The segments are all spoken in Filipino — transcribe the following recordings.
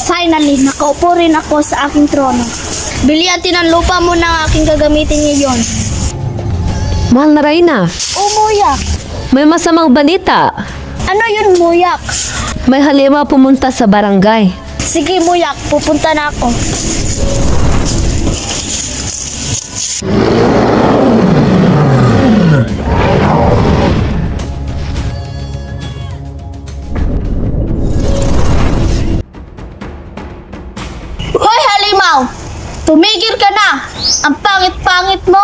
Finally, nakaupo rin ako sa aking trono. Bilihan ng lupa mo na aking gagamitin ngayon. Mahal na Reyna, Muyak. may masamang balita. Ano yun, Muyak? May halimaw pumunta sa barangay. Sige, Muyak, pupunta na ako. Hoy, halimaw! Tumigil ka na! Ang pangit-pangit mo!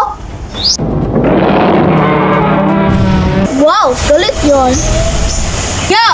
Wow, galit yun! Yeah!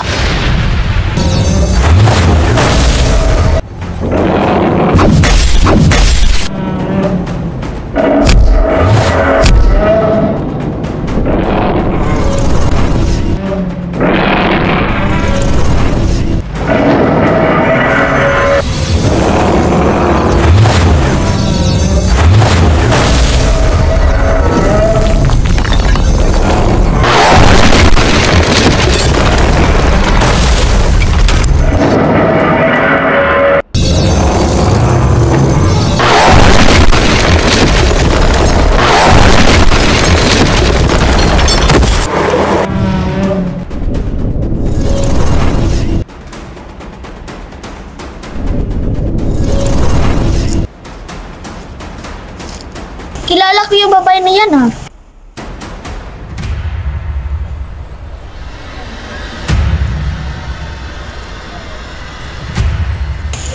Kilala ko yung babae na yan, ha?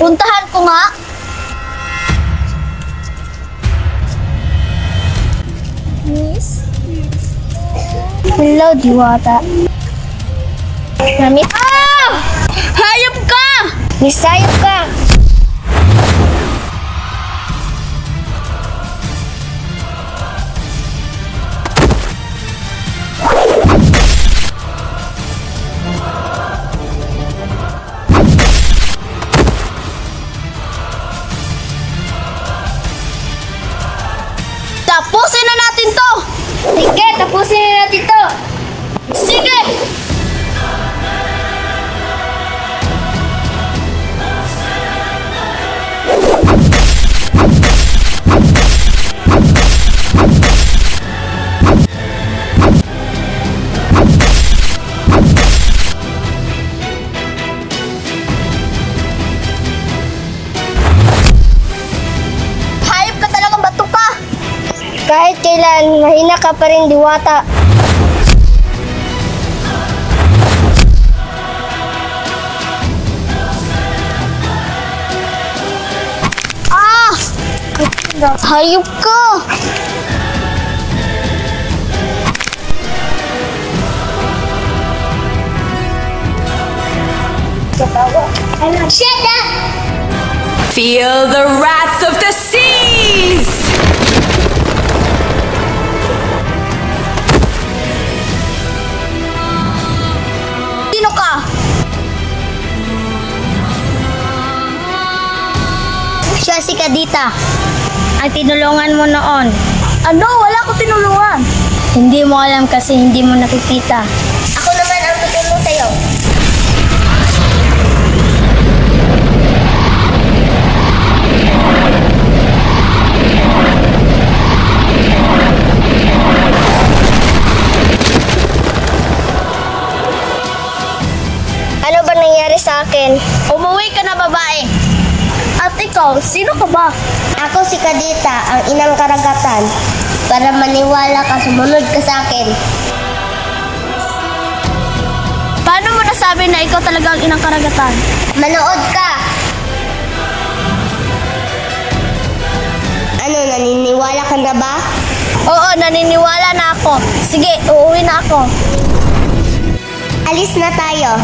Puntahan ko nga. Miss? Hello, Diwata. Namit. Ah! Hayop ka! Miss, hayop ka! Tapusin na natin to! Sige, tapusin na natin to! Sige! Kahit kailan, mahina ka pa rin, Diwata. Ah! Hayop ka! Shut up! Feel the wrath of the seas! Sino ka? Siya si Kadita. Ang tinulungan mo noon. Ano? Wala ko tinulungan. Hindi mo alam kasi hindi mo nakikita. Ako naman ang tutulong sa'yo. Ano ba nangyari sa akin? Umuwi ka na, babae. At ikaw, sino ka ba? Ako si Kadita, ang inang karagatan. Para maniwala ka, sumunod ka sa akin. Paano mo nasabi na ikaw talaga ang inang karagatan? Manood ka! Ano, naniniwala ka na ba? Oo, naniniwala na ako. Sige, uuwi na ako. Alis na tayo.